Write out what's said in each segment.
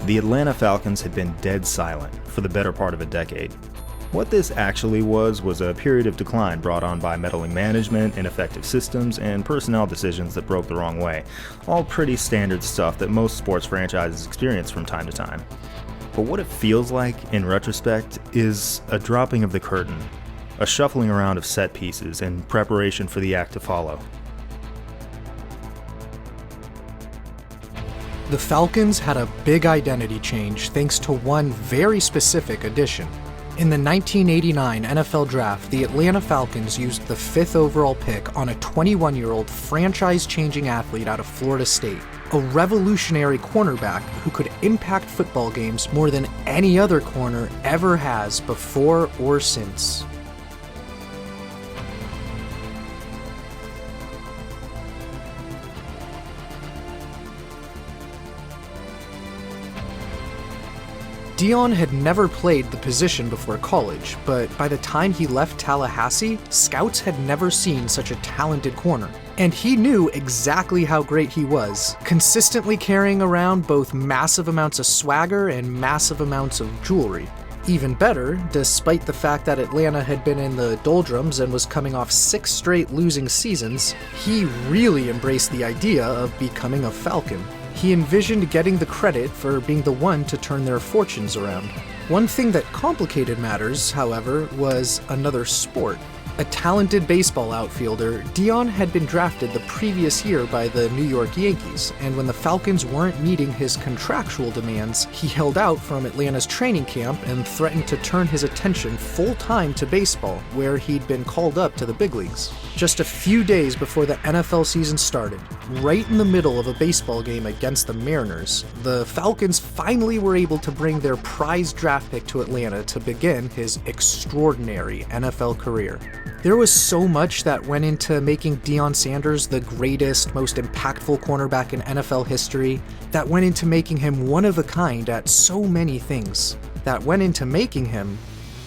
The Atlanta Falcons had been dead silent for the better part of a decade. What this actually was a period of decline brought on by meddling management, ineffective systems, and personnel decisions that broke the wrong way. All pretty standard stuff that most sports franchises experience from time to time. But what it feels like, in retrospect, is a dropping of the curtain, a shuffling around of set pieces in preparation for the act to follow. The Falcons had a big identity change thanks to one very specific addition. In the 1989 NFL Draft, the Atlanta Falcons used the 5th overall pick on a 21-year-old franchise-changing athlete out of Florida State, a revolutionary cornerback who could impact football games more than any other corner ever has before or since. Deion had never played the position before college, but by the time he left Tallahassee, scouts had never seen such a talented corner. And he knew exactly how great he was, consistently carrying around both massive amounts of swagger and massive amounts of jewelry. Even better, despite the fact that Atlanta had been in the doldrums and was coming off 6 straight losing seasons, he really embraced the idea of becoming a Falcon. He envisioned getting the credit for being the one to turn their fortunes around. One thing that complicated matters, however, was another sport. A talented baseball outfielder, Deion had been drafted the previous year by the New York Yankees, and when the Falcons weren't meeting his contractual demands, he held out from Atlanta's training camp and threatened to turn his attention full-time to baseball, where he'd been called up to the big leagues. Just a few days before the NFL season started, right in the middle of a baseball game against the Mariners, the Falcons finally were able to bring their prized draft pick to Atlanta to begin his extraordinary NFL career. There was so much that went into making Deion Sanders the greatest, most impactful cornerback in NFL history, that went into making him one of a kind at so many things, that went into making him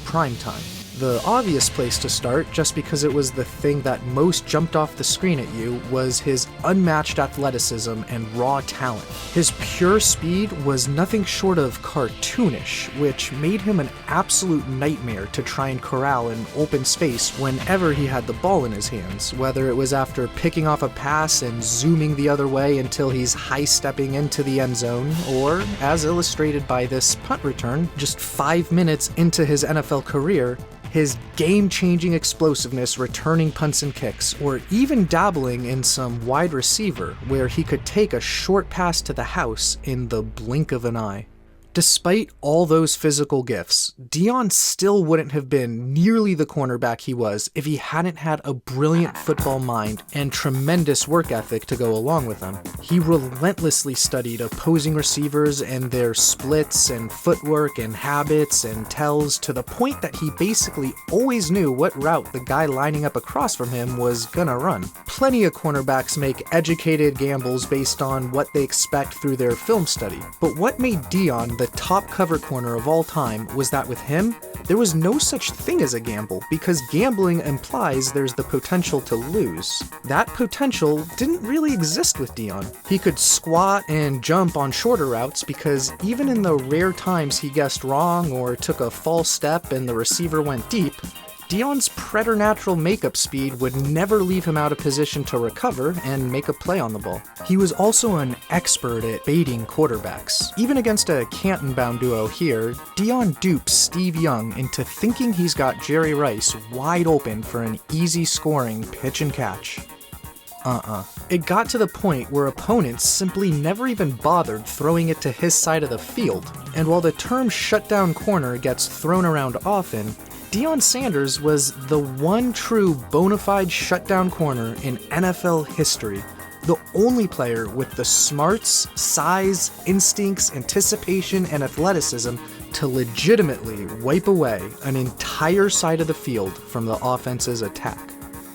primetime. The obvious place to start, just because it was the thing that most jumped off the screen at you, was his unmatched athleticism and raw talent. His pure speed was nothing short of cartoonish, which made him an absolute nightmare to try and corral in open space whenever he had the ball in his hands, whether it was after picking off a pass and zooming the other way until he's high-stepping into the end zone, or, as illustrated by this punt return, just 5 minutes into his NFL career, his game-changing explosiveness returning punts and kicks, or even dabbling in some wide receiver where he could take a short pass to the house in the blink of an eye. Despite all those physical gifts, Deion still wouldn't have been nearly the cornerback he was if he hadn't had a brilliant football mind and tremendous work ethic to go along with him. He relentlessly studied opposing receivers and their splits and footwork and habits and tells to the point that he basically always knew what route the guy lining up across from him was gonna run. Plenty of cornerbacks make educated gambles based on what they expect through their film study, but what made Deion the top cover corner of all time was that with him, there was no such thing as a gamble, because gambling implies there's the potential to lose. That potential didn't really exist with Deion. He could squat and jump on shorter routes because even in the rare times he guessed wrong or took a false step and the receiver went deep, Deion's preternatural makeup speed would never leave him out of position to recover and make a play on the ball. He was also an expert at baiting quarterbacks. Even against a Canton-bound duo here, Deion dupes Steve Young into thinking he's got Jerry Rice wide open for an easy scoring pitch and catch. It got to the point where opponents simply never even bothered throwing it to his side of the field, and while the term shutdown corner gets thrown around often, Deion Sanders was the one true bona fide shutdown corner in NFL history. The only player with the smarts, size, instincts, anticipation, and athleticism to legitimately wipe away an entire side of the field from the offense's attack.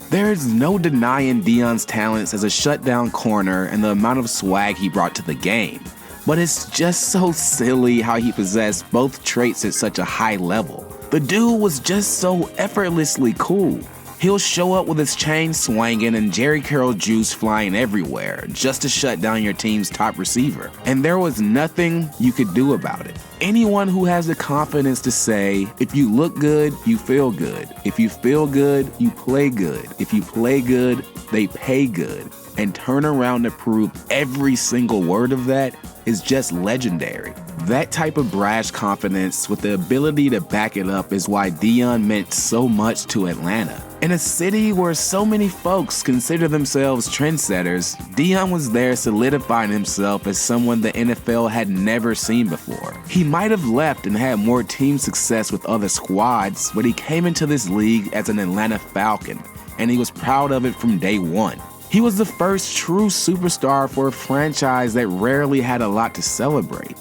There's no denying Deion's talents as a shutdown corner and the amount of swag he brought to the game. But it's just so silly how he possessed both traits at such a high level. The dude was just so effortlessly cool. He'll show up with his chain swinging and Jerry Curl juice flying everywhere just to shut down your team's top receiver. And there was nothing you could do about it. Anyone who has the confidence to say, if you look good, you feel good. If you feel good, you play good. If you play good, they pay good. And turn around to prove every single word of that is just legendary. That type of brash confidence with the ability to back it up is why Deion meant so much to Atlanta. In a city where so many folks consider themselves trendsetters, Deion was there solidifying himself as someone the NFL had never seen before. He might have left and had more team success with other squads, but he came into this league as an Atlanta Falcon, and he was proud of it from day one. He was the first true superstar for a franchise that rarely had a lot to celebrate.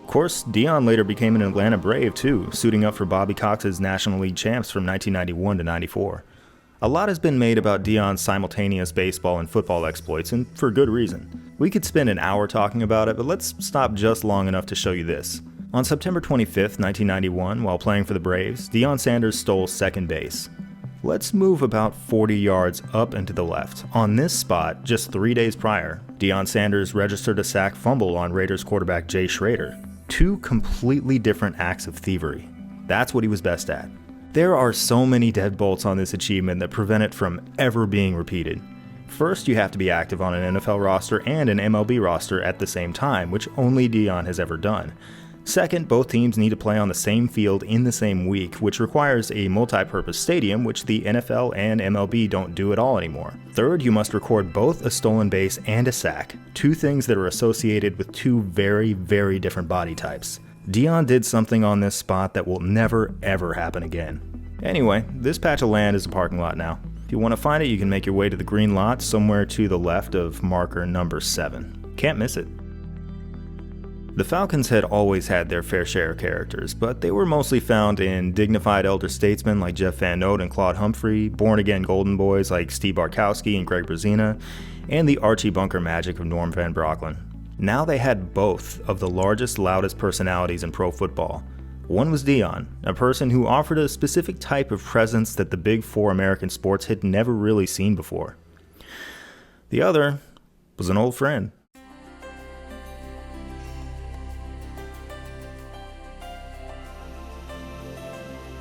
Of course, Deion later became an Atlanta Brave too, suiting up for Bobby Cox's National League champs from 1991 to 94. A lot has been made about Deion's simultaneous baseball and football exploits, and for good reason. We could spend an hour talking about it, but let's stop just long enough to show you this. On September 25th, 1991, while playing for the Braves, Deion Sanders stole second base. Let's move about 40 yards up and to the left. On this spot, just 3 days prior, Deion Sanders registered a sack fumble on Raiders quarterback Jay Schrader. Two completely different acts of thievery. That's what he was best at. There are so many deadbolts on this achievement that prevent it from ever being repeated. First, you have to be active on an NFL roster and an MLB roster at the same time, which only Deion has ever done. Second, both teams need to play on the same field in the same week, which requires a multi-purpose stadium, which the NFL and MLB don't do at all anymore. Third, you must record both a stolen base and a sack, two things that are associated with two very, very different body types. Deion did something on this spot that will never, ever happen again. Anyway, this patch of land is a parking lot now. If you want to find it, you can make your way to the green lot somewhere to the left of marker number 7. Can't miss it. The Falcons had always had their fair share of characters, but they were mostly found in dignified elder statesmen like Jeff Van Note and Claude Humphrey, born-again golden boys like Steve Bartkowski and Greg Brazina, and the Archie Bunker magic of Norm Van Brocklin. Now they had both of the largest, loudest personalities in pro football. One was Deion, a person who offered a specific type of presence that the big four American sports had never really seen before. The other was an old friend.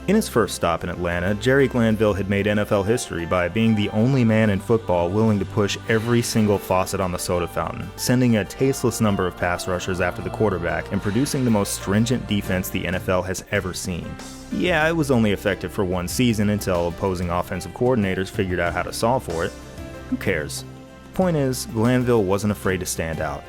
In his first stop in Atlanta, Jerry Glanville had made NFL history by being the only man in football willing to push every single faucet on the soda fountain, sending a tasteless number of pass rushers after the quarterback and producing the most stringent defense the NFL has ever seen. Yeah, it was only effective for one season until opposing offensive coordinators figured out how to solve for it. Who cares? Point is, Glanville wasn't afraid to stand out.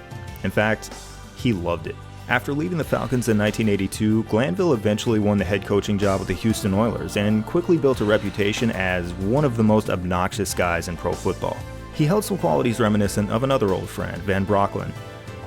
In fact, he loved it. After leaving the Falcons in 1982, Glanville eventually won the head coaching job with the Houston Oilers and quickly built a reputation as one of the most obnoxious guys in pro football. He held some qualities reminiscent of another old friend, Van Brocklin.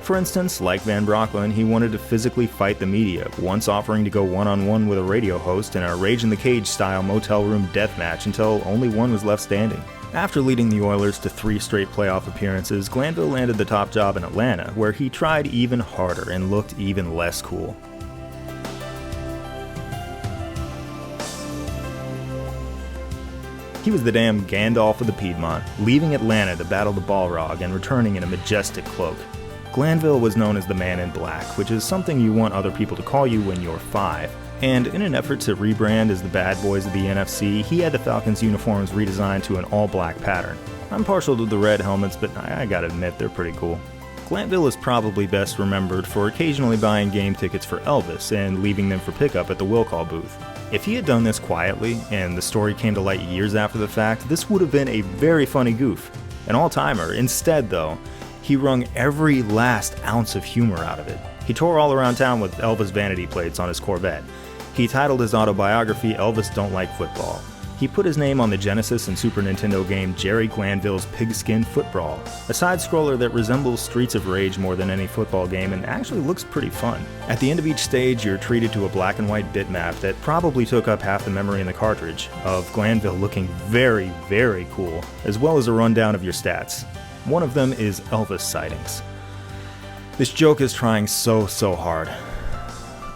For instance, like Van Brocklin, he wanted to physically fight the media, once offering to go one-on-one with a radio host in a Rage in the Cage style motel room death match until only one was left standing. After leading the Oilers to 3 straight playoff appearances, Glanville landed the top job in Atlanta, where he tried even harder and looked even less cool. He was the damn Gandalf of the Piedmont, leaving Atlanta to battle the Balrog and returning in a majestic cloak. Glanville was known as the Man in Black, which is something you want other people to call you when you're 5. And in an effort to rebrand as the bad boys of the NFC, he had the Falcons' uniforms redesigned to an all-black pattern. I'm partial to the red helmets, but I gotta admit, they're pretty cool. Glanville is probably best remembered for occasionally buying game tickets for Elvis and leaving them for pickup at the will call booth. If he had done this quietly, and the story came to light years after the fact, this would have been a very funny goof. An all-timer. Instead, though, he wrung every last ounce of humor out of it. He tore all around town with Elvis vanity plates on his Corvette. He titled his autobiography Elvis Don't Like Football. He put his name on the Genesis and Super Nintendo game Jerry Glanville's Pigskin Football, a side-scroller that resembles Streets of Rage more than any football game and actually looks pretty fun. At the end of each stage, you're treated to a black and white bitmap that probably took up half the memory in the cartridge, of Glanville looking very, very cool, as well as a rundown of your stats. One of them is Elvis sightings. This joke is trying so hard.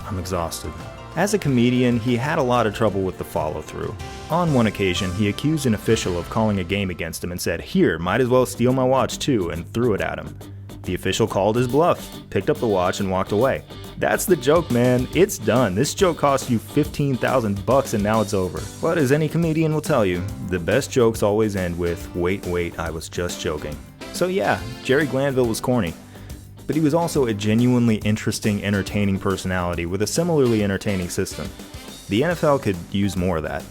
I'm exhausted. As a comedian, he had a lot of trouble with the follow-through. On one occasion, he accused an official of calling a game against him and said, "Here, might as well steal my watch too," and threw it at him. The official called his bluff, picked up the watch, and walked away. That's the joke, man. It's done. This joke cost you $15,000 and now it's over. But as any comedian will tell you, the best jokes always end with, wait, I was just joking. So yeah, Jerry Glanville was corny. But he was also a genuinely interesting, entertaining personality with a similarly entertaining system. The NFL could use more of that.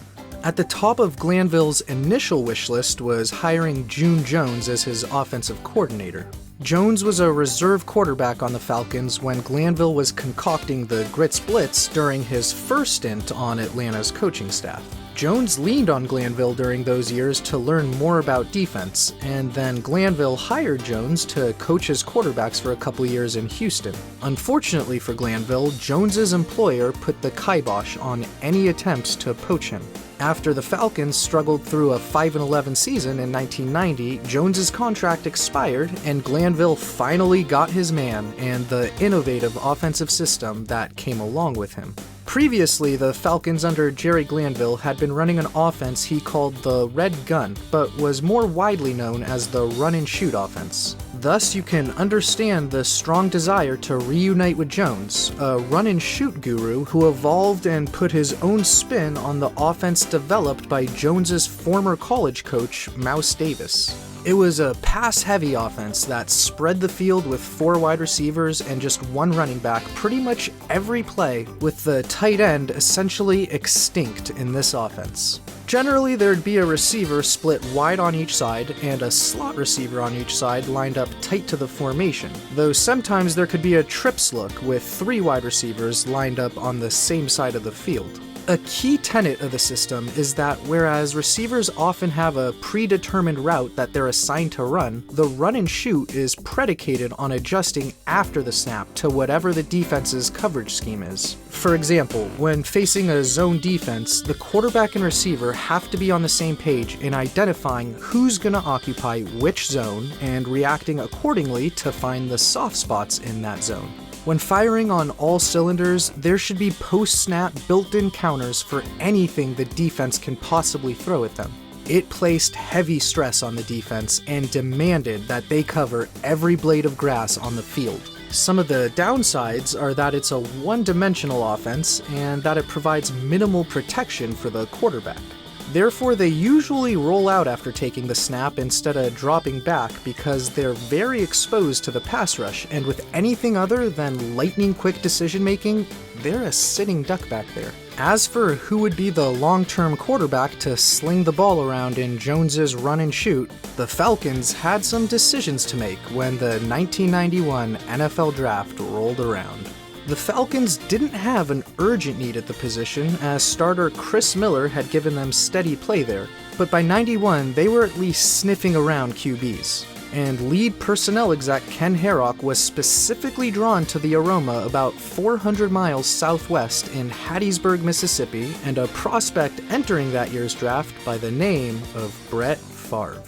At the top of Glanville's initial wish list was hiring June Jones as his offensive coordinator. Jones was a reserve quarterback on the Falcons when Glanville was concocting the Grits Blitz during his first stint on Atlanta's coaching staff. Jones leaned on Glanville during those years to learn more about defense, and then Glanville hired Jones to coach his quarterbacks for a couple years in Houston. Unfortunately for Glanville, Jones's employer put the kibosh on any attempts to poach him. After the Falcons struggled through a 5-11 season in 1990, Jones's contract expired and Glanville finally got his man and the innovative offensive system that came along with him. Previously, the Falcons under Jerry Glanville had been running an offense he called the Red Gun, but was more widely known as the run-and-shoot offense. Thus, you can understand the strong desire to reunite with Jones, a run-and-shoot guru who evolved and put his own spin on the offense developed by Jones's former college coach, Mouse Davis. It was a pass-heavy offense that spread the field with 4 wide receivers and just 1 running back pretty much every play, with the tight end essentially extinct in this offense. Generally, there'd be a receiver split wide on each side and a slot receiver on each side lined up tight to the formation, though sometimes there could be a trips look with 3 wide receivers lined up on the same side of the field. A key tenet of the system is that whereas receivers often have a predetermined route that they're assigned to run, the run and shoot is predicated on adjusting after the snap to whatever the defense's coverage scheme is. For example, when facing a zone defense, the quarterback and receiver have to be on the same page in identifying who's going to occupy which zone and reacting accordingly to find the soft spots in that zone. When firing on all cylinders, there should be post-snap built-in counters for anything the defense can possibly throw at them. It placed heavy stress on the defense and demanded that they cover every blade of grass on the field. Some of the downsides are that it's a one-dimensional offense and that it provides minimal protection for the quarterback. Therefore, they usually roll out after taking the snap instead of dropping back because they're very exposed to the pass rush, and with anything other than lightning-quick decision-making, they're a sitting duck back there. As for who would be the long-term quarterback to sling the ball around in Jones's run and shoot, the Falcons had some decisions to make when the 1991 NFL Draft rolled around. The Falcons didn't have an urgent need at the position, as starter Chris Miller had given them steady play there, but by 91 they were at least sniffing around QBs. And lead personnel exec Ken Harrock was specifically drawn to the aroma about 400 miles southwest in Hattiesburg, Mississippi, and a prospect entering that year's draft by the name of Brett Favre.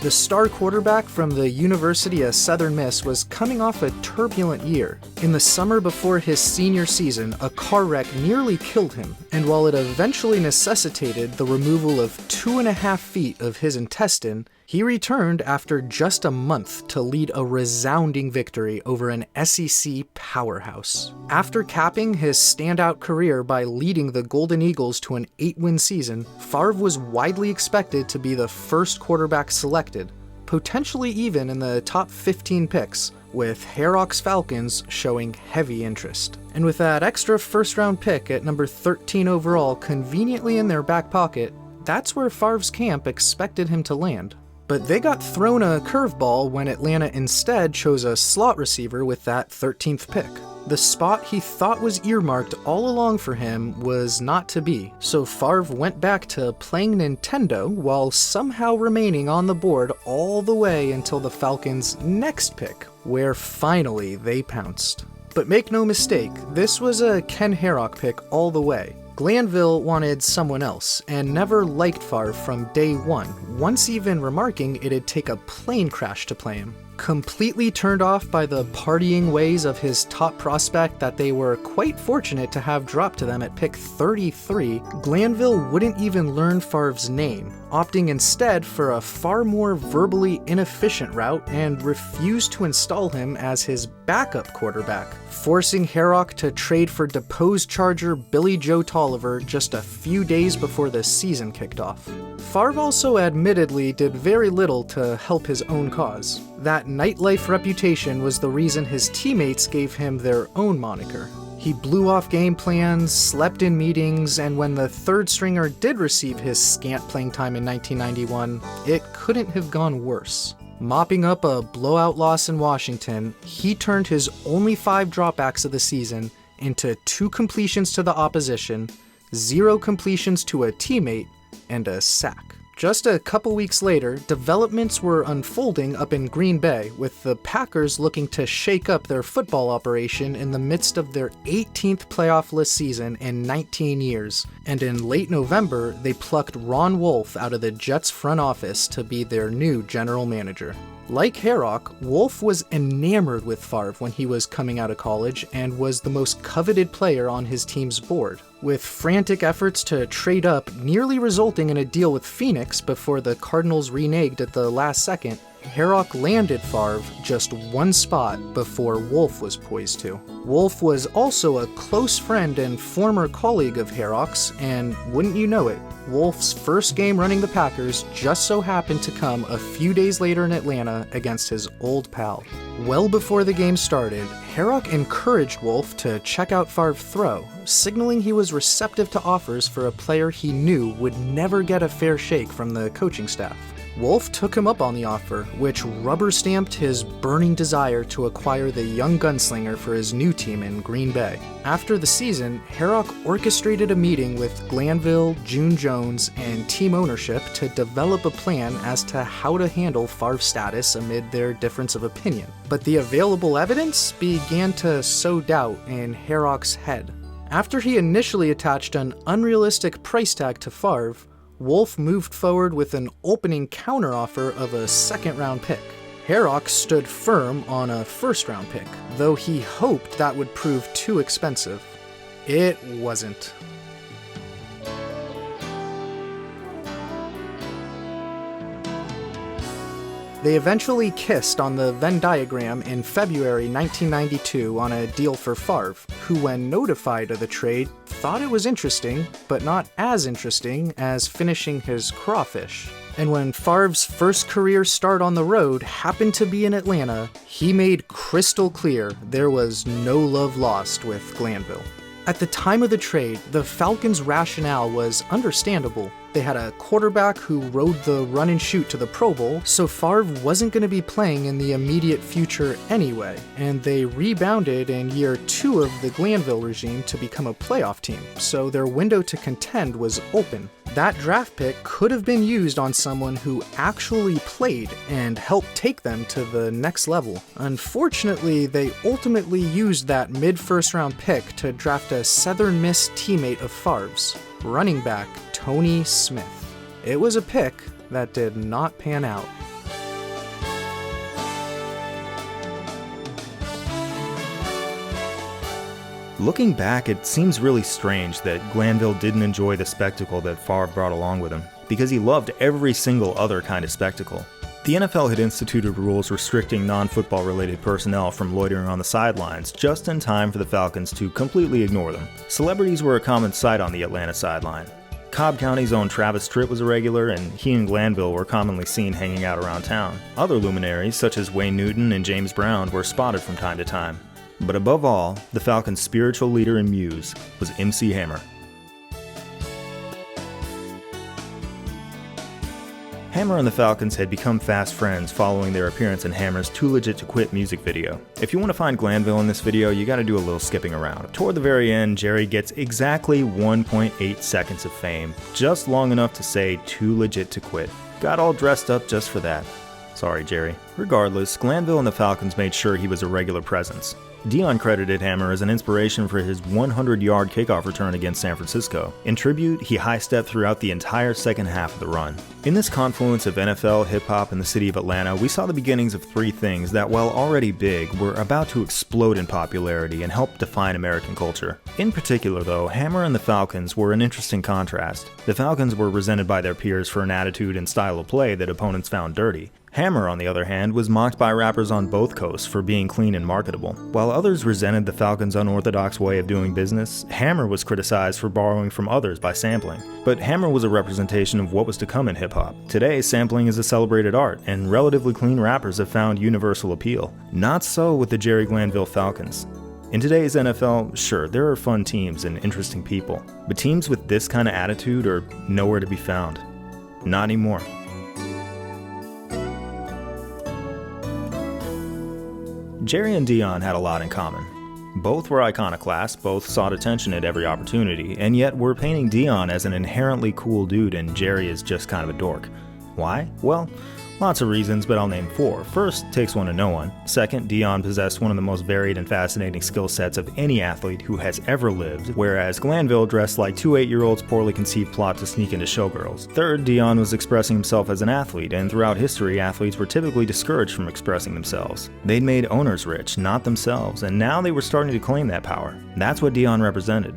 The star quarterback from the University of Southern Miss was coming off a turbulent year. In the summer before his senior season, a car wreck nearly killed him, and while it eventually necessitated the removal of 2.5 feet of his intestine, he returned after just a month to lead a resounding victory over an SEC powerhouse. After capping his standout career by leading the Golden Eagles to an 8-win season, Favre was widely expected to be the first quarterback selected, potentially even in the top 15 picks, with Harrock's Falcons showing heavy interest. And with that extra first-round pick at number 13 overall conveniently in their back pocket, that's where Favre's camp expected him to land. But they got thrown a curveball when Atlanta instead chose a slot receiver with that 13th pick. The spot he thought was earmarked all along for him was not to be, so Favre went back to playing Nintendo while somehow remaining on the board all the way until the Falcons' next pick, where finally they pounced. But make no mistake, this was a Ken Harrock pick all the way. Glanville wanted someone else, and never liked Favre from day one, once even remarking it'd take a plane crash to play him. Completely turned off by the partying ways of his top prospect that they were quite fortunate to have dropped to them at pick 33, Glanville wouldn't even learn Favre's name, opting instead for a far more verbally inefficient route and refused to install him as his backup quarterback, forcing Herrock to trade for deposed Charger Billy Joe Tolliver just a few days before the season kicked off. Favre also admittedly did very little to help his own cause. That nightlife reputation was the reason his teammates gave him their own moniker. He blew off game plans, slept in meetings, and when the third stringer did receive his scant playing time in 1991, it couldn't have gone worse. Mopping up a blowout loss in Washington, he turned his only 5 dropbacks of the season into 2 completions to the opposition, 0 completions to a teammate, and a sack. Just a couple weeks later, developments were unfolding up in Green Bay, with the Packers looking to shake up their football operation in the midst of their 18th playoff-less season in 19 years. And in late November, they plucked Ron Wolf out of the Jets front office to be their new general manager. Like Herrock, Wolf was enamored with Favre when he was coming out of college and was the most coveted player on his team's board, with frantic efforts to trade up nearly resulting in a deal with Phoenix before the Cardinals reneged at the last second. Herrock landed Favre just 1 spot before Wolf was poised to. Wolf was also a close friend and former colleague of Herrock's, and wouldn't you know it, Wolf's first game running the Packers just so happened to come a few days later in Atlanta against his old pal. Well before the game started, Herrock encouraged Wolf to check out Favre's throw, signaling he was receptive to offers for a player he knew would never get a fair shake from the coaching staff. Wolf took him up on the offer, which rubber-stamped his burning desire to acquire the young gunslinger for his new team in Green Bay. After the season, Herrock orchestrated a meeting with Glanville, June Jones, and team ownership to develop a plan as to how to handle Favre's status amid their difference of opinion. But the available evidence began to sow doubt in Herrock's head. After he initially attached an unrealistic price tag to Favre, Wolf moved forward with an opening counteroffer of a second-round pick. Herrock stood firm on a first-round pick, though he hoped that would prove too expensive. It wasn't. They eventually kissed on the Venn diagram in February 1992 on a deal for Favre, who, when notified of the trade, thought it was interesting, but not as interesting as finishing his crawfish. And when Favre's first career start on the road happened to be in Atlanta, he made crystal clear there was no love lost with Glanville. At the time of the trade, the Falcons' rationale was understandable. They had a quarterback who rode the run and shoot to the Pro Bowl, so Favre wasn't going to be playing in the immediate future anyway, and they rebounded in year 2 of the Glanville regime to become a playoff team, so their window to contend was open. That draft pick could have been used on someone who actually played and helped take them to the next level. Unfortunately, they ultimately used that mid-first round pick to draft a Southern Miss teammate of Favre's, running back Tony Smith. It was a pick that did not pan out. Looking back, it seems really strange that Glanville didn't enjoy the spectacle that Favre brought along with him, because he loved every single other kind of spectacle. The NFL had instituted rules restricting non-football related personnel from loitering on the sidelines just in time for the Falcons to completely ignore them. Celebrities were a common sight on the Atlanta sideline. Cobb County's own Travis Tritt was a regular, and he and Glanville were commonly seen hanging out around town. Other luminaries, such as Wayne Newton and James Brown, were spotted from time to time. But above all, the Falcons' spiritual leader and muse was MC Hammer. Hammer and the Falcons had become fast friends following their appearance in Hammer's Too Legit to Quit music video. If you want to find Glanville in this video, you gotta do a little skipping around. Toward the very end, Jerry gets exactly 1.8 seconds of fame, just long enough to say Too Legit to Quit. Got all dressed up just for that. Sorry, Jerry. Regardless, Glanville and the Falcons made sure he was a regular presence. Deion credited Hammer as an inspiration for his 100-yard kickoff return against San Francisco. In tribute, he high-stepped throughout the entire second half of the run. In this confluence of NFL, hip-hop, and the city of Atlanta, we saw the beginnings of three things that, while already big, were about to explode in popularity and help define American culture. In particular, though, Hammer and the Falcons were an interesting contrast. The Falcons were resented by their peers for an attitude and style of play that opponents found dirty. Hammer, on the other hand, was mocked by rappers on both coasts for being clean and marketable. While others resented the Falcons' unorthodox way of doing business, Hammer was criticized for borrowing from others by sampling. But Hammer was a representation of what was to come in hip-hop. Today, sampling is a celebrated art, and relatively clean rappers have found universal appeal. Not so with the Jerry Glanville Falcons. In today's NFL, sure, there are fun teams and interesting people, but teams with this kind of attitude are nowhere to be found. Not anymore. Jerry and Deion had a lot in common. Both were iconoclasts, both sought attention at every opportunity, and yet were painting Deion as an inherently cool dude and Jerry as just kind of a dork. Why? Well, lots of reasons, but I'll name four. First, takes one to know one. Second, Deion possessed one of the most varied and fascinating skill sets of any athlete who has ever lived, whereas Glanville dressed like two 8-year-olds' poorly conceived plot to sneak into showgirls. Third, Deion was expressing himself as an athlete, and throughout history, athletes were typically discouraged from expressing themselves. They'd made owners rich, not themselves, and now they were starting to claim that power. That's what Deion represented.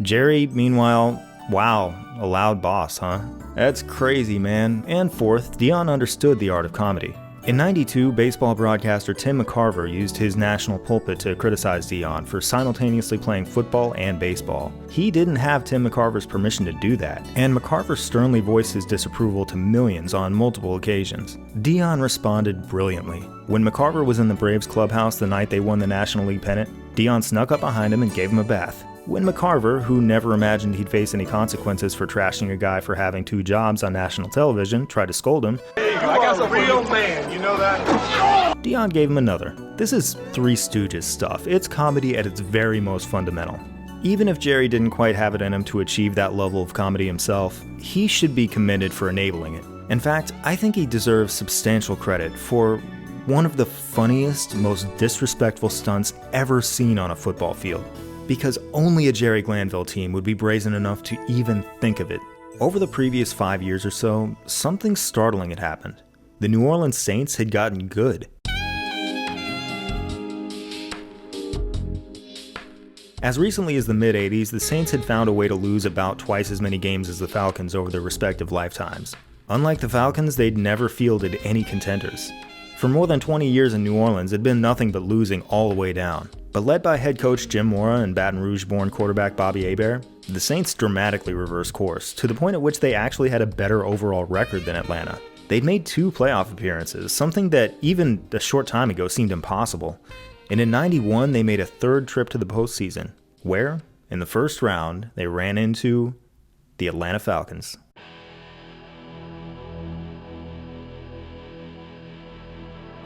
Jerry, meanwhile, wow, a loud boss, huh? That's crazy, man. And fourth, Deion understood the art of comedy. In '92, baseball broadcaster Tim McCarver used his national pulpit to criticize Deion for simultaneously playing football and baseball. He didn't have Tim McCarver's permission to do that, and McCarver sternly voiced his disapproval to millions on multiple occasions. Deion responded brilliantly. When McCarver was in the Braves clubhouse the night they won the National League pennant, Deion snuck up behind him and gave him a bath. When McCarver, who never imagined he'd face any consequences for trashing a guy for having 2 jobs on national television, tried to scold him, "Hey, you are a real man, you know that?" Deion gave him another. This is Three Stooges stuff. It's comedy at its very most fundamental. Even if Jerry didn't quite have it in him to achieve that level of comedy himself, he should be commended for enabling it. In fact, I think he deserves substantial credit for one of the funniest, most disrespectful stunts ever seen on a football field. Because only a Jerry Glanville team would be brazen enough to even think of it. Over the previous 5 years or so, something startling had happened. The New Orleans Saints had gotten good. As recently as the mid-'80s, the Saints had found a way to lose about twice as many games as the Falcons over their respective lifetimes. Unlike the Falcons, they'd never fielded any contenders. For more than 20 years in New Orleans, it'd been nothing but losing all the way down. But led by head coach Jim Mora and Baton Rouge-born quarterback Bobby Hebert, the Saints dramatically reversed course, to the point at which they actually had a better overall record than Atlanta. They'd made 2 playoff appearances, something that even a short time ago seemed impossible. And in '91, they made a 3rd trip to the postseason, where, in the first round, they ran into the Atlanta Falcons.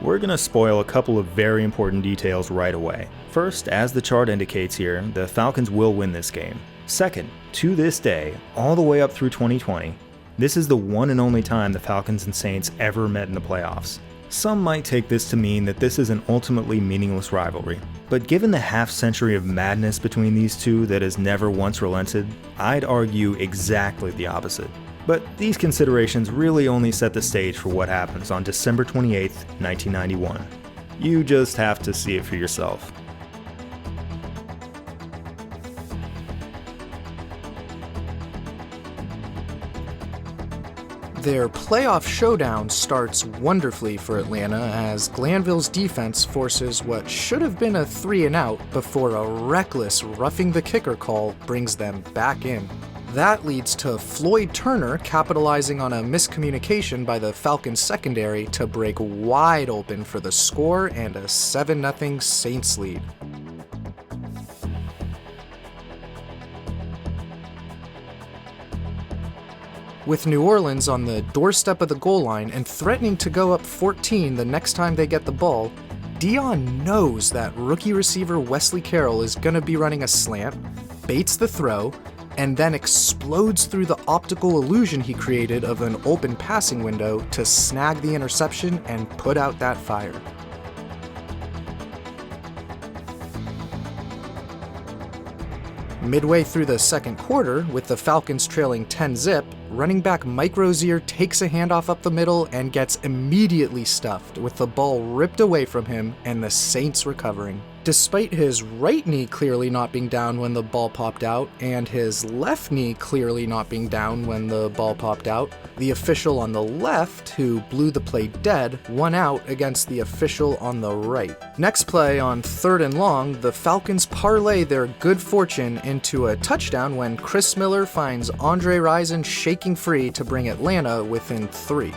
We're going to spoil a couple of very important details right away. First, as the chart indicates here, the Falcons will win this game. Second, to this day, all the way up through 2020, this is the one and only time the Falcons and Saints ever met in the playoffs. Some might take this to mean that this is an ultimately meaningless rivalry, but given the half-century of madness between these two that has never once relented, I'd argue exactly the opposite. But these considerations really only set the stage for what happens on December 28, 1991. You just have to see it for yourself. Their playoff showdown starts wonderfully for Atlanta as Glanville's defense forces what should have been a 3-and-out before a reckless roughing the kicker call brings them back in. That leads to Floyd Turner capitalizing on a miscommunication by the Falcons secondary to break wide open for the score and a 7-0 Saints lead. With New Orleans on the doorstep of the goal line and threatening to go up 14 the next time they get the ball, Deion knows that rookie receiver Wesley Carroll is going to be running a slant, baits the throw, and then explodes through the optical illusion he created of an open passing window to snag the interception and put out that fire. Midway through the second quarter, with the Falcons trailing 10-zip, running back Mike Rozier takes a handoff up the middle and gets immediately stuffed, with the ball ripped away from him and the Saints recovering. Despite his right knee clearly not being down when the ball popped out, and his left knee clearly not being down when the ball popped out, the official on the left, who blew the play dead, won out against the official on the right. Next play, on 3rd and long, the Falcons parlay their good fortune into a touchdown when Chris Miller finds Andre Rison shaking free to bring Atlanta within 3.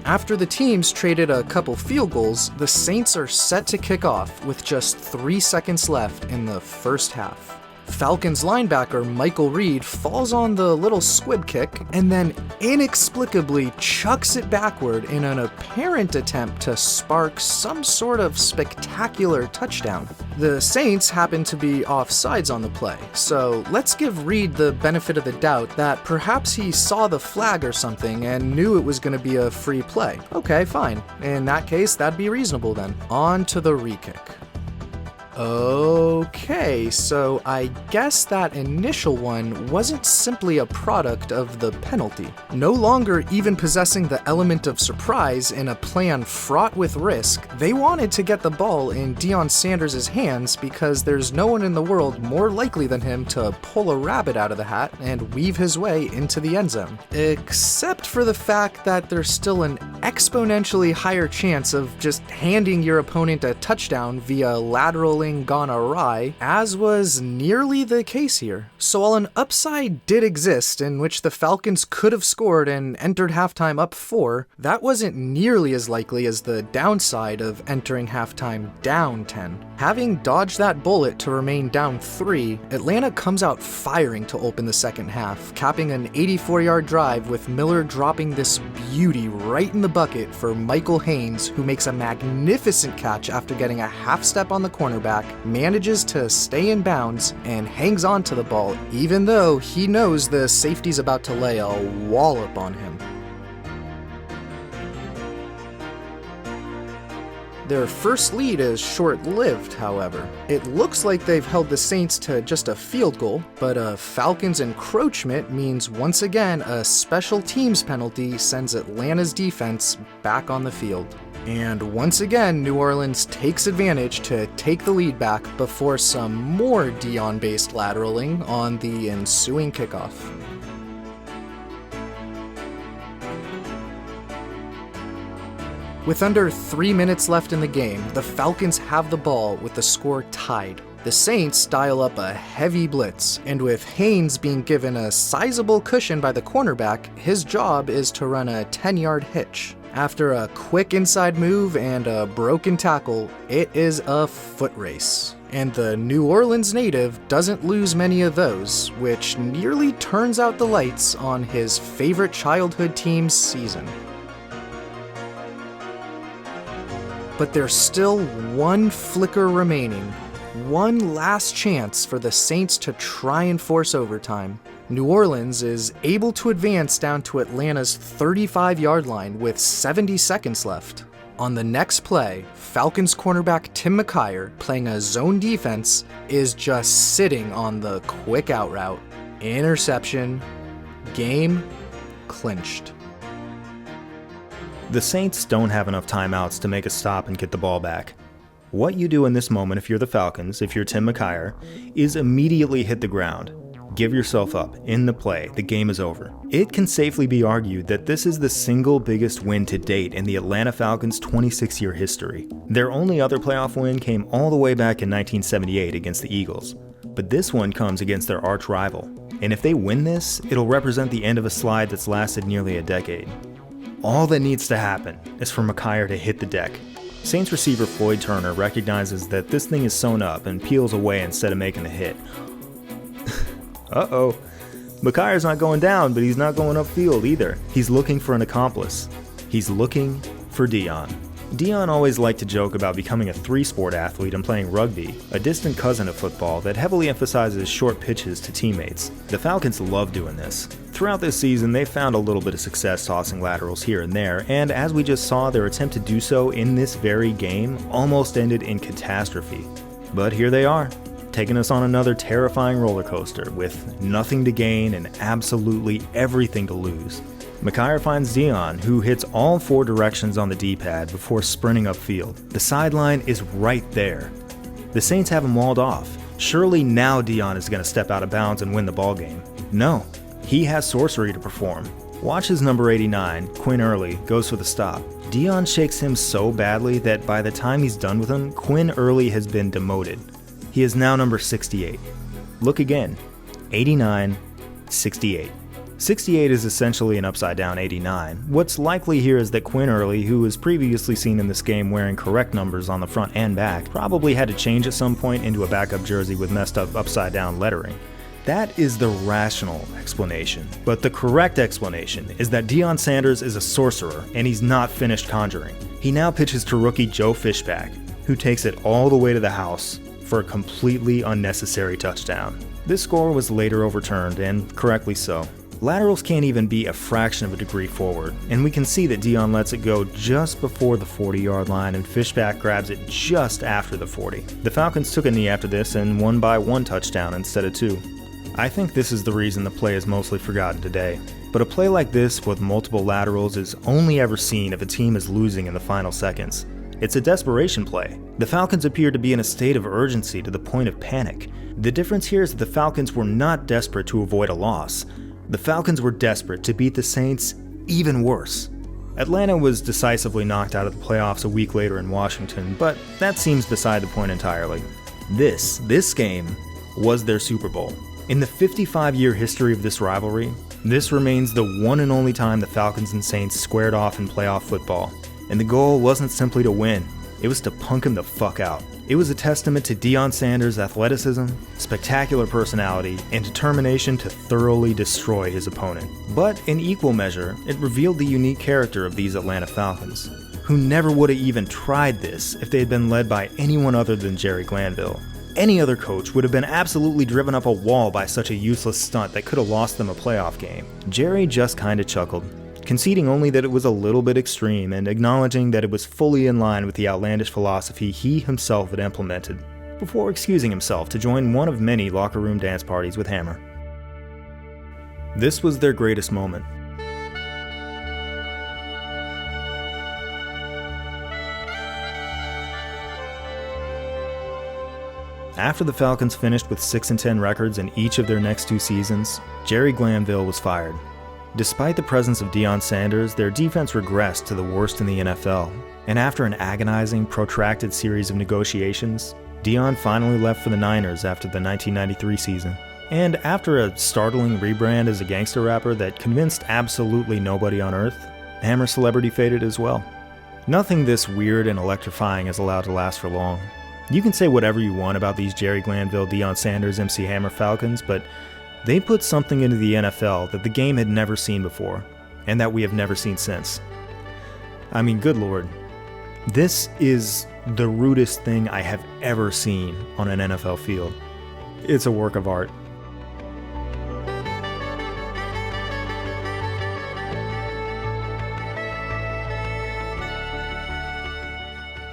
After the teams traded a couple field goals, the Saints are set to kick off with just 3 seconds left in the first half. Falcons linebacker Michael Reed falls on the little squib kick and then inexplicably chucks it backward in an apparent attempt to spark some sort of spectacular touchdown. The Saints happen to be offsides on the play, so let's give Reed the benefit of the doubt that perhaps he saw the flag or something and knew it was going to be a free play. Okay, fine. In that case, that'd be reasonable then. On to the re-kick. Okay, so I guess that initial one wasn't simply a product of the penalty. No longer even possessing the element of surprise in a plan fraught with risk, they wanted to get the ball in Deion Sanders' hands because there's no one in the world more likely than him to pull a rabbit out of the hat and weave his way into the end zone. Except for the fact that there's still an exponentially higher chance of just handing your opponent a touchdown via lateral gone awry, as was nearly the case here. So while an upside did exist in which the Falcons could have scored and entered halftime up 4, that wasn't nearly as likely as the downside of entering halftime down 10. Having dodged that bullet to remain down 3, Atlanta comes out firing to open the second half, capping an 84-yard drive with Miller dropping this beauty right in the bucket for Michael Haynes, who makes a magnificent catch after getting a half step on the cornerback, manages to stay in bounds, and hangs on to the ball even though he knows the safety's about to lay a wallop on him. Their first lead is short-lived, however. It looks like they've held the Saints to just a field goal, but a Falcons encroachment means once again a special teams penalty sends Atlanta's defense back on the field. And once again, New Orleans takes advantage to take the lead back before some more Deion-based lateraling on the ensuing kickoff. With under 3 minutes left in the game, the Falcons have the ball with the score tied. The Saints dial up a heavy blitz, and with Haynes being given a sizable cushion by the cornerback, his job is to run a 10-yard hitch. After a quick inside move and a broken tackle, it is a foot race. And the New Orleans native doesn't lose many of those, which nearly turns out the lights on his favorite childhood team's season. But there's still one flicker remaining, one last chance for the Saints to try and force overtime. New Orleans is able to advance down to Atlanta's 35-yard line with 70 seconds left. On the next play, Falcons cornerback Tim McKyer, playing a zone defense, is just sitting on the quick out route. Interception. Game clinched. The Saints don't have enough timeouts to make a stop and get the ball back. What you do in this moment if you're the Falcons, if you're Tim McKyer, is immediately hit the ground. Give yourself up. In the play. The game is over. It can safely be argued that this is the single biggest win to date in the Atlanta Falcons' 26-year history. Their only other playoff win came all the way back in 1978 against the Eagles. But this one comes against their arch rival. And if they win this, it'll represent the end of a slide that's lasted nearly a decade. All that needs to happen is for McKyer to hit the deck. Saints receiver Floyd Turner recognizes that this thing is sewn up and peels away instead of making the hit. Uh-oh. McKyer's not going down, but he's not going upfield either. He's looking for an accomplice. He's looking for Deion. Deion always liked to joke about becoming a three-sport athlete and playing rugby, a distant cousin of football that heavily emphasizes short pitches to teammates. The Falcons love doing this. Throughout this season, they found a little bit of success tossing laterals here and there, and as we just saw, their attempt to do so in this very game almost ended in catastrophe. But here they are, taking us on another terrifying roller coaster with nothing to gain and absolutely everything to lose. Chyron finds Deion, who hits all four directions on the D-pad before sprinting upfield. The sideline is right there. The Saints have him walled off. Surely now Deion is going to step out of bounds and win the ballgame. No, he has sorcery to perform. Watch as number 89, Quinn Early, goes for the stop. Deion shakes him so badly that by the time he's done with him, Quinn Early has been demoted. He is now number 68. Look again. 89, 68. 68 is essentially an upside-down 89. What's likely here is that Quinn Early, who was previously seen in this game wearing correct numbers on the front and back, probably had to change at some point into a backup jersey with messed up upside-down lettering. That is the rational explanation. But the correct explanation is that Deion Sanders is a sorcerer and he's not finished conjuring. He now pitches to rookie Joe Fishback, who takes it all the way to the house for a completely unnecessary touchdown. This score was later overturned, and correctly so. Laterals can't even be a fraction of a degree forward, and we can see that Deion lets it go just before the 40-yard line and Fishback grabs it just after the 40. The Falcons took a knee after this and won by 1 touchdown instead of 2. I think this is the reason the play is mostly forgotten today. But a play like this with multiple laterals is only ever seen if a team is losing in the final seconds. It's a desperation play. The Falcons appear to be in a state of urgency to the point of panic. The difference here is that the Falcons were not desperate to avoid a loss. The Falcons were desperate to beat the Saints even worse. Atlanta was decisively knocked out of the playoffs a week later in Washington, but that seems beside the point entirely. This game was their Super Bowl. In the 55-year history of this rivalry, this remains the one and only time the Falcons and Saints squared off in playoff football. And the goal wasn't simply to win, it was to punk him the fuck out. It was a testament to Deion Sanders' athleticism, spectacular personality, and determination to thoroughly destroy his opponent. But in equal measure, it revealed the unique character of these Atlanta Falcons, who never would have even tried this if they had been led by anyone other than Jerry Glanville. Any other coach would have been absolutely driven up a wall by such a useless stunt that could have lost them a playoff game. Jerry just kinda chuckled, conceding only that it was a little bit extreme and acknowledging that it was fully in line with the outlandish philosophy he himself had implemented, before excusing himself to join one of many locker room dance parties with Hammer. This was their greatest moment. After the Falcons finished with 6-10 records in each of their next 2 seasons, Jerry Glanville was fired. Despite the presence of Deion Sanders, their defense regressed to the worst in the NFL, and after an agonizing, protracted series of negotiations, Deion finally left for the Niners after the 1993 season. And after a startling rebrand as a gangster rapper that convinced absolutely nobody on earth, Hammer's celebrity faded as well. Nothing this weird and electrifying is allowed to last for long. You can say whatever you want about these Jerry Glanville, Deion Sanders, MC Hammer Falcons, but they put something into the NFL that the game had never seen before, and that we have never seen since. I mean, good lord. This is the rudest thing I have ever seen on an NFL field. It's a work of art.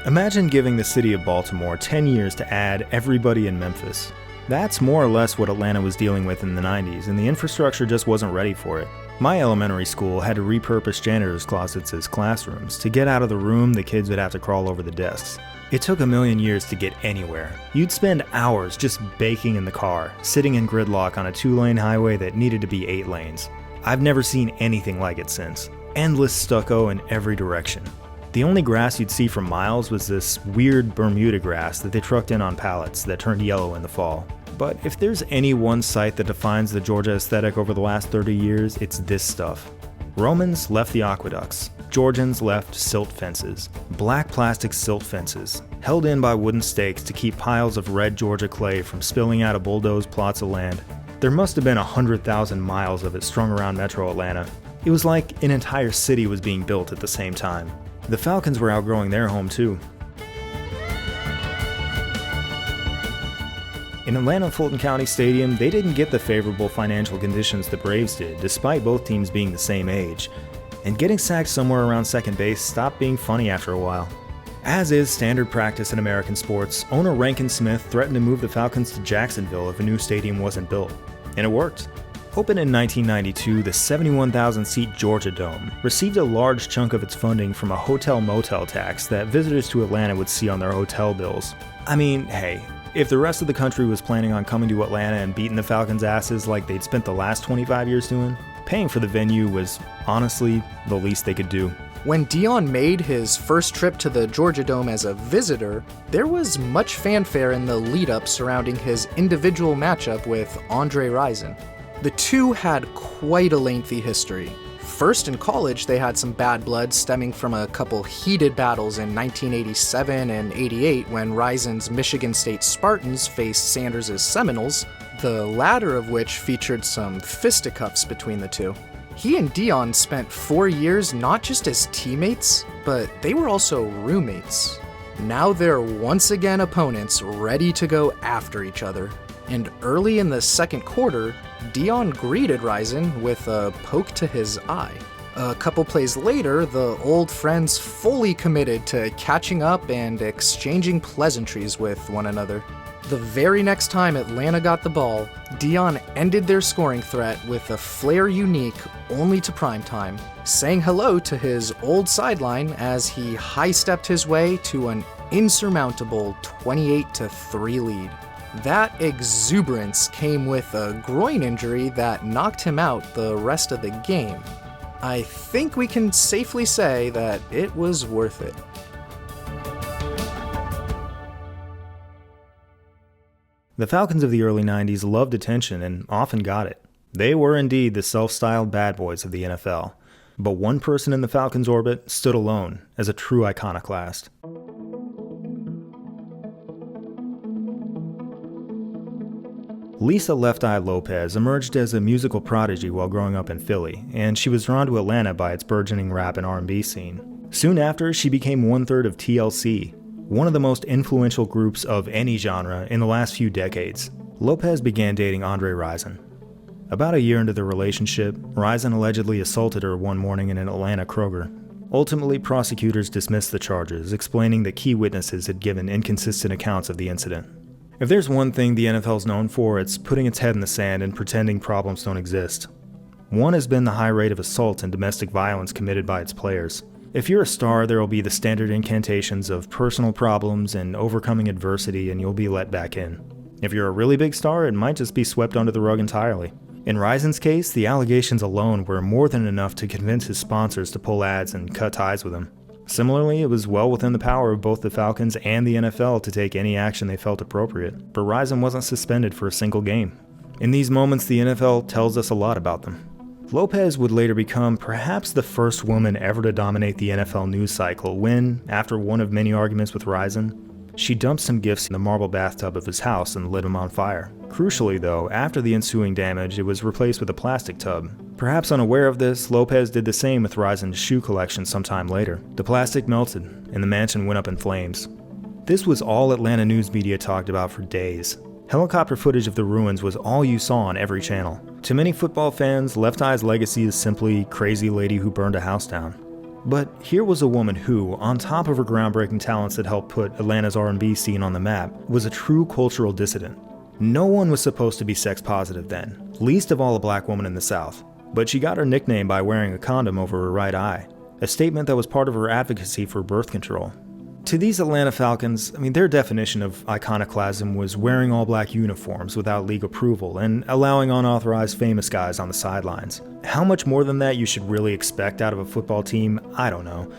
Imagine giving the city of Baltimore 10 years to add everybody in Memphis. That's more or less what Atlanta was dealing with in the 90s, and the infrastructure just wasn't ready for it. My elementary school had to repurpose janitor's closets as classrooms. To get out of the room, the kids would have to crawl over the desks. It took a million years to get anywhere. You'd spend hours just baking in the car, sitting in gridlock on a 2-lane highway that needed to be 8 lanes. I've never seen anything like it since. Endless stucco in every direction. The only grass you'd see for miles was this weird Bermuda grass that they trucked in on pallets that turned yellow in the fall. But if there's any one site that defines the Georgia aesthetic over the last 30 years, it's this stuff. Romans left the aqueducts. Georgians left silt fences. Black plastic silt fences, held in by wooden stakes to keep piles of red Georgia clay from spilling out of bulldozed plots of land. There must have been 100,000 miles of it strung around metro Atlanta. It was like an entire city was being built at the same time. The Falcons were outgrowing their home too. In Atlanta Fulton County Stadium, they didn't get the favorable financial conditions the Braves did, despite both teams being the same age. And getting sacked somewhere around second base stopped being funny after a while. As is standard practice in American sports, owner Rankin Smith threatened to move the Falcons to Jacksonville if a new stadium wasn't built. And it worked. Opened in 1992, the 71,000-seat Georgia Dome received a large chunk of its funding from a hotel-motel tax that visitors to Atlanta would see on their hotel bills. I mean, hey, if the rest of the country was planning on coming to Atlanta and beating the Falcons' asses like they'd spent the last 25 years doing, paying for the venue was, honestly, the least they could do. When Deion made his first trip to the Georgia Dome as a visitor, there was much fanfare in the lead-up surrounding his individual matchup with Andre Rison. The two had quite a lengthy history. First, in college, they had some bad blood stemming from a couple heated battles in 1987 and 88 when Rison's Michigan State Spartans faced Sanders' Seminoles, the latter of which featured some fisticuffs between the two. He and Deion spent 4 years not just as teammates, but they were also roommates. Now they're once again opponents ready to go after each other. And early in the second quarter, Deion greeted Rison with a poke to his eye. A couple plays later, the old friends fully committed to catching up and exchanging pleasantries with one another. The very next time Atlanta got the ball, Deion ended their scoring threat with a flair unique only to primetime, saying hello to his old sideline as he high-stepped his way to an insurmountable 28-3 lead. That exuberance came with a groin injury that knocked him out the rest of the game. I think we can safely say that it was worth it. The Falcons of the early 90s loved attention and often got it. They were indeed the self-styled bad boys of the NFL. But one person in the Falcons' orbit stood alone as a true iconoclast. Lisa Left Eye Lopez emerged as a musical prodigy while growing up in Philly, and she was drawn to Atlanta by its burgeoning rap and R&B scene. Soon after, she became one-third of TLC, one of the most influential groups of any genre in the last few decades. Lopez began dating Andre Rison. About a year into their relationship, Rison allegedly assaulted her one morning in an Atlanta Kroger. Ultimately, prosecutors dismissed the charges, explaining that key witnesses had given inconsistent accounts of the incident. If there's one thing the NFL's known for, it's putting its head in the sand and pretending problems don't exist. One has been the high rate of assault and domestic violence committed by its players. If you're a star, there will be the standard incantations of personal problems and overcoming adversity, and you'll be let back in. If you're a really big star, it might just be swept under the rug entirely. In Rison's case, the allegations alone were more than enough to convince his sponsors to pull ads and cut ties with him. Similarly, it was well within the power of both the Falcons and the NFL to take any action they felt appropriate, but Rison wasn't suspended for a single game. In these moments, the NFL tells us a lot about them. Lopez would later become perhaps the first woman ever to dominate the NFL news cycle when, after one of many arguments with Rison, she dumped some gifts in the marble bathtub of his house and lit him on fire. Crucially though, after the ensuing damage, it was replaced with a plastic tub. Perhaps unaware of this, Lopez did the same with Rison's shoe collection sometime later. The plastic melted, and the mansion went up in flames. This was all Atlanta news media talked about for days. Helicopter footage of the ruins was all you saw on every channel. To many football fans, Left Eye's legacy is simply crazy lady who burned a house down. But here was a woman who, on top of her groundbreaking talents that helped put Atlanta's R&B scene on the map, was a true cultural dissident. No one was supposed to be sex positive then, least of all a black woman in the South. But she got her nickname by wearing a condom over her right eye, a statement that was part of her advocacy for birth control. To these Atlanta Falcons, their definition of iconoclasm was wearing all black uniforms without league approval and allowing unauthorized famous guys on the sidelines. How much more than that you should really expect out of a football team, I don't know.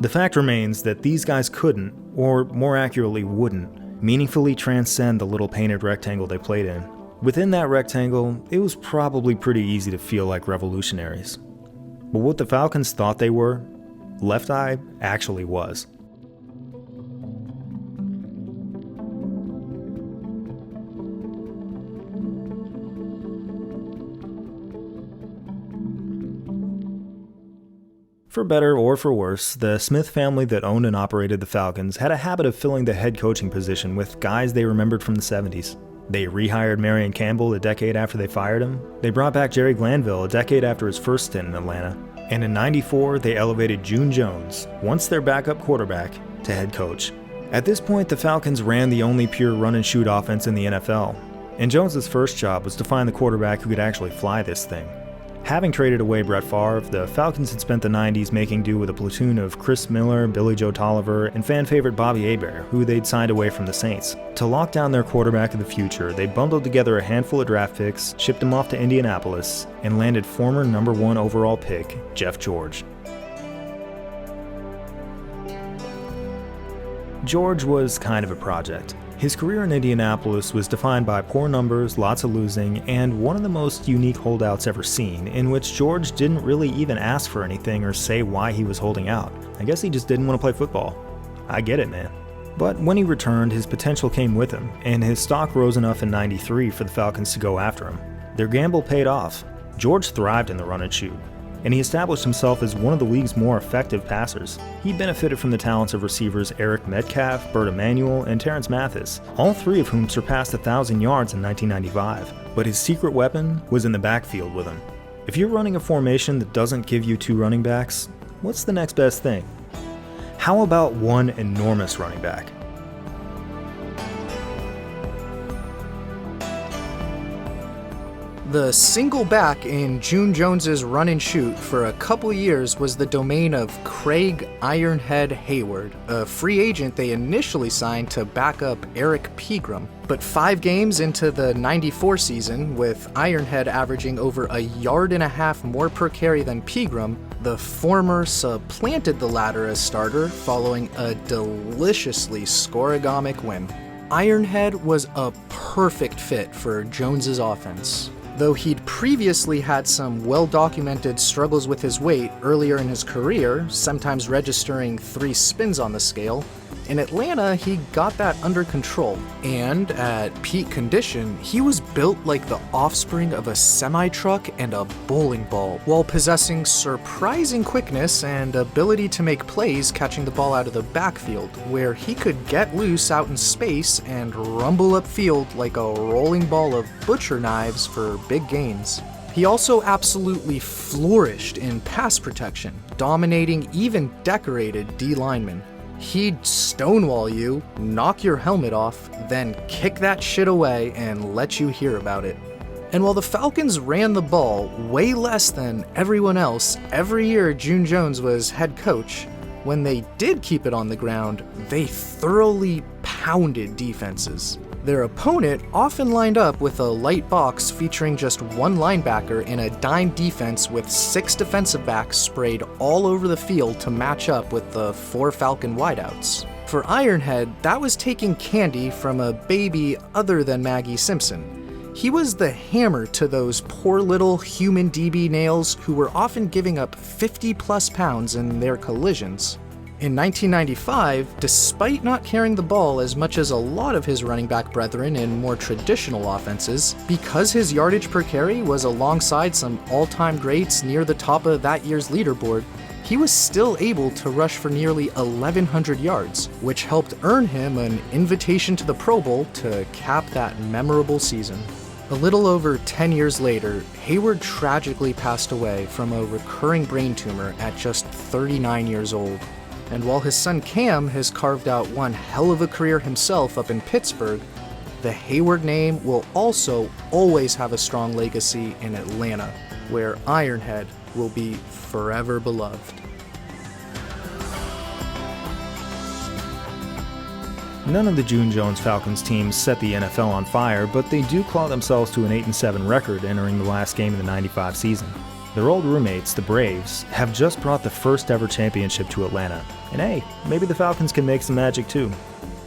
The fact remains that these guys couldn't, or more accurately wouldn't, meaningfully transcend the little painted rectangle they played in. Within that rectangle, it was probably pretty easy to feel like revolutionaries. But what the Falcons thought they were, Left Eye actually was. For better or for worse, the Smith family that owned and operated the Falcons had a habit of filling the head coaching position with guys they remembered from the 70s. They rehired Marion Campbell a decade after they fired him, they brought back Jerry Glanville a decade after his first stint in Atlanta, and in '94 they elevated June Jones, once their backup quarterback, to head coach. At this point, the Falcons ran the only pure run-and-shoot offense in the NFL, and Jones' first job was to find the quarterback who could actually fly this thing. Having traded away Brett Favre, the Falcons had spent the 90s making do with a platoon of Chris Miller, Billy Joe Tolliver, and fan favorite Bobby Hebert, who they'd signed away from the Saints. To lock down their quarterback of the future, they bundled together a handful of draft picks, shipped them off to Indianapolis, and landed former number 1 overall pick, Jeff George. George was kind of a project. His career in Indianapolis was defined by poor numbers, lots of losing, and one of the most unique holdouts ever seen, in which George didn't really even ask for anything or say why he was holding out. I guess he just didn't want to play football. I get it, man. But when he returned, his potential came with him, and his stock rose enough in '93 for the Falcons to go after him. Their gamble paid off. George thrived in the run and shoot, and he established himself as one of the league's more effective passers. He benefited from the talents of receivers Eric Metcalf, Bert Emanuel, and Terrence Mathis, all 3 of whom surpassed 1,000 yards in 1995. But his secret weapon was in the backfield with him. If you're running a formation that doesn't give you 2 running backs, what's the next best thing? How about one enormous running back? The single back in June Jones's run and shoot for a couple years was the domain of Craig Ironhead Hayward, a free agent they initially signed to back up Eric Pegram. But 5 games into the '94 season, with Ironhead averaging over 1.5 yards more per carry than Pegram, the former supplanted the latter as starter following a deliciously scorigamic win. Ironhead was a perfect fit for Jones's offense. Though he'd previously had some well-documented struggles with his weight earlier in his career, sometimes registering 3 spins on the scale, in Atlanta he got that under control, and at peak condition, he was built like the offspring of a semi-truck and a bowling ball, while possessing surprising quickness and ability to make plays catching the ball out of the backfield, where he could get loose out in space and rumble upfield like a rolling ball of butcher knives for big gains. He also absolutely flourished in pass protection, dominating even decorated D linemen. He'd stonewall you, knock your helmet off, then kick that shit away and let you hear about it. And while the Falcons ran the ball way less than everyone else every year June Jones was head coach, when they did keep it on the ground, they thoroughly pounded defenses. Their opponent often lined up with a light box featuring just 1 linebacker in a dime defense with 6 defensive backs sprayed all over the field to match up with the 4 Falcon wideouts. For Ironhead, that was taking candy from a baby other than Maggie Simpson. He was the hammer to those poor little human DB nails who were often giving up 50+ pounds in their collisions. In 1995, despite not carrying the ball as much as a lot of his running back brethren in more traditional offenses, because his yardage per carry was alongside some all-time greats near the top of that year's leaderboard, he was still able to rush for nearly 1,100 yards, which helped earn him an invitation to the Pro Bowl to cap that memorable season. A little over 10 years later, Hayward tragically passed away from a recurring brain tumor at just 39 years old. And while his son Cam has carved out one hell of a career himself up in Pittsburgh, the Hayward name will also always have a strong legacy in Atlanta, where Ironhead will be forever beloved. None of the June Jones Falcons teams set the NFL on fire, but they do claw themselves to an 8-7 record entering the last game of the '95 season. Their old roommates, the Braves, have just brought the first ever championship to Atlanta. And hey, maybe the Falcons can make some magic too.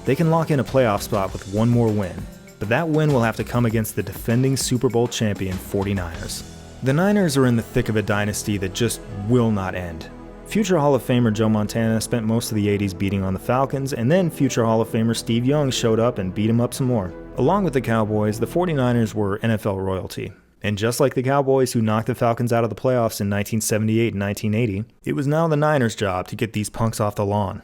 They can lock in a playoff spot with one more win, but that win will have to come against the defending Super Bowl champion 49ers. The Niners are in the thick of a dynasty that just will not end. Future Hall of Famer Joe Montana spent most of the 80s beating on the Falcons, and then future Hall of Famer Steve Young showed up and beat him up some more. Along with the Cowboys, the 49ers were NFL royalty. And just like the Cowboys who knocked the Falcons out of the playoffs in 1978 and 1980, it was now the Niners' job to get these punks off the lawn.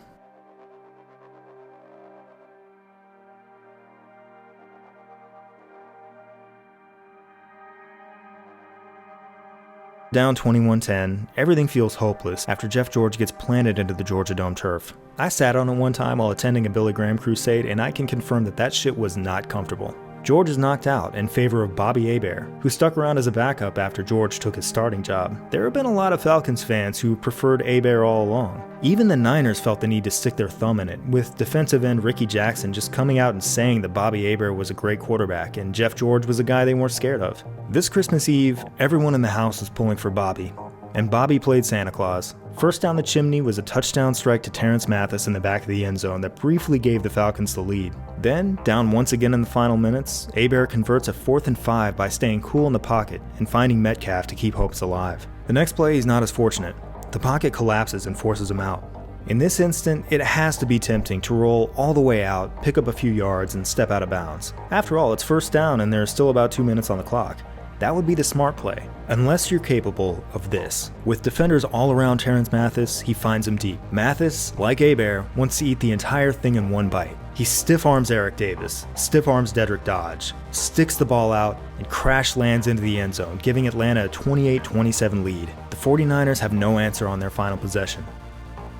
Down 21-10, everything feels hopeless after Jeff George gets planted into the Georgia Dome turf. I sat on it one time while attending a Billy Graham crusade, and I can confirm that shit was not comfortable. George is knocked out in favor of Bobby Hebert, who stuck around as a backup after George took his starting job. There have been a lot of Falcons fans who preferred Hebert all along. Even the Niners felt the need to stick their thumb in it, with defensive end Ricky Jackson just coming out and saying that Bobby Hebert was a great quarterback and Jeff George was a guy they weren't scared of. This Christmas Eve, everyone in the house was pulling for Bobby, and Bobby played Santa Claus. First down the chimney was a touchdown strike to Terrence Mathis in the back of the end zone that briefly gave the Falcons the lead. Then, down once again in the final minutes, Hebert converts a 4th and 5 by staying cool in the pocket and finding Metcalf to keep hopes alive. The next play, he's not as fortunate. The pocket collapses and forces him out. In this instant, it has to be tempting to roll all the way out, pick up a few yards, and step out of bounds. After all, it's first down and there's still about 2 minutes on the clock. That would be the smart play, unless you're capable of this. With defenders all around Terrence Mathis, he finds him deep. Mathis, like Hebert, wants to eat the entire thing in one bite. He stiff-arms Eric Davis, stiff-arms Dedrick Dodge, sticks the ball out, and crash lands into the end zone, giving Atlanta a 28-27 lead. The 49ers have no answer on their final possession.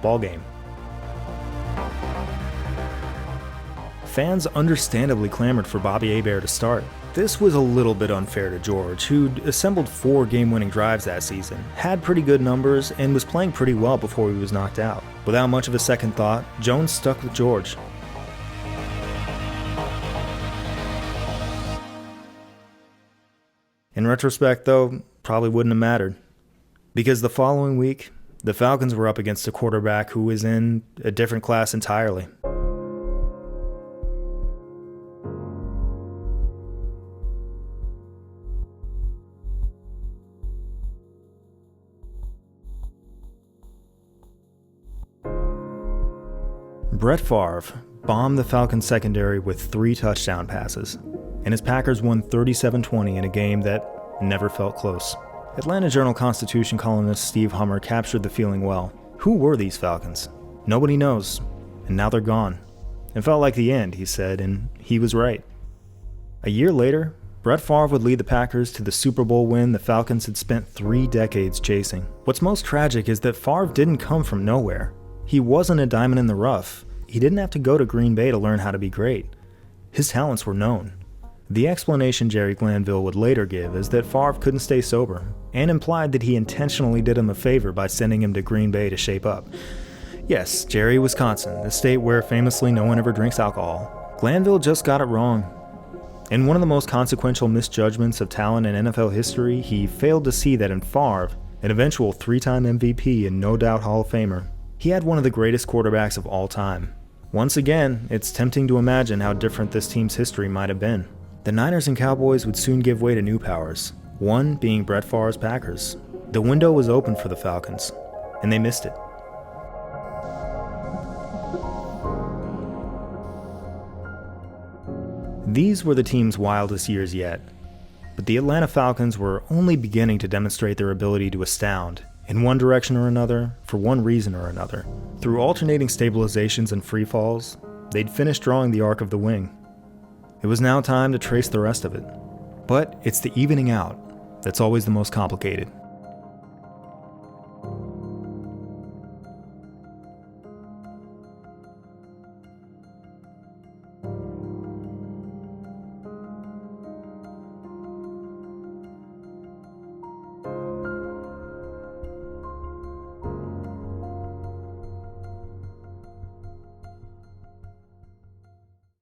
Ball game. Fans understandably clamored for Bobby Hebert to start. This was a little bit unfair to George, who'd assembled 4 game-winning drives that season, had pretty good numbers, and was playing pretty well before he was knocked out. Without much of a second thought, Jones stuck with George. In retrospect, though, probably wouldn't have mattered. Because the following week, the Falcons were up against a quarterback who was in a different class entirely. Brett Favre bombed the Falcons secondary with 3 touchdown passes, and his Packers won 37-20 in a game that never felt close. Atlanta Journal-Constitution columnist Steve Hummer captured the feeling well. Who were these Falcons? Nobody knows, and now they're gone. It felt like the end, he said, and he was right. A year later, Brett Favre would lead the Packers to the Super Bowl win the Falcons had spent 3 decades chasing. What's most tragic is that Favre didn't come from nowhere. He wasn't a diamond in the rough. He didn't have to go to Green Bay to learn how to be great. His talents were known. The explanation Jerry Glanville would later give is that Favre couldn't stay sober, and implied that he intentionally did him a favor by sending him to Green Bay to shape up. Yes, Jerry, Wisconsin, the state where famously no one ever drinks alcohol. Glanville just got it wrong. In one of the most consequential misjudgments of talent in NFL history, he failed to see that in Favre, an eventual 3-time MVP and no doubt Hall of Famer, he had one of the greatest quarterbacks of all time. Once again, it's tempting to imagine how different this team's history might have been. The Niners and Cowboys would soon give way to new powers, one being Brett Favre's Packers. The window was open for the Falcons, and they missed it. These were the team's wildest years yet, but the Atlanta Falcons were only beginning to demonstrate their ability to astound, in one direction or another, for one reason or another. Through alternating stabilizations and free falls, they'd finished drawing the arc of the wing. It was now time to trace the rest of it. But it's the evening out that's always the most complicated.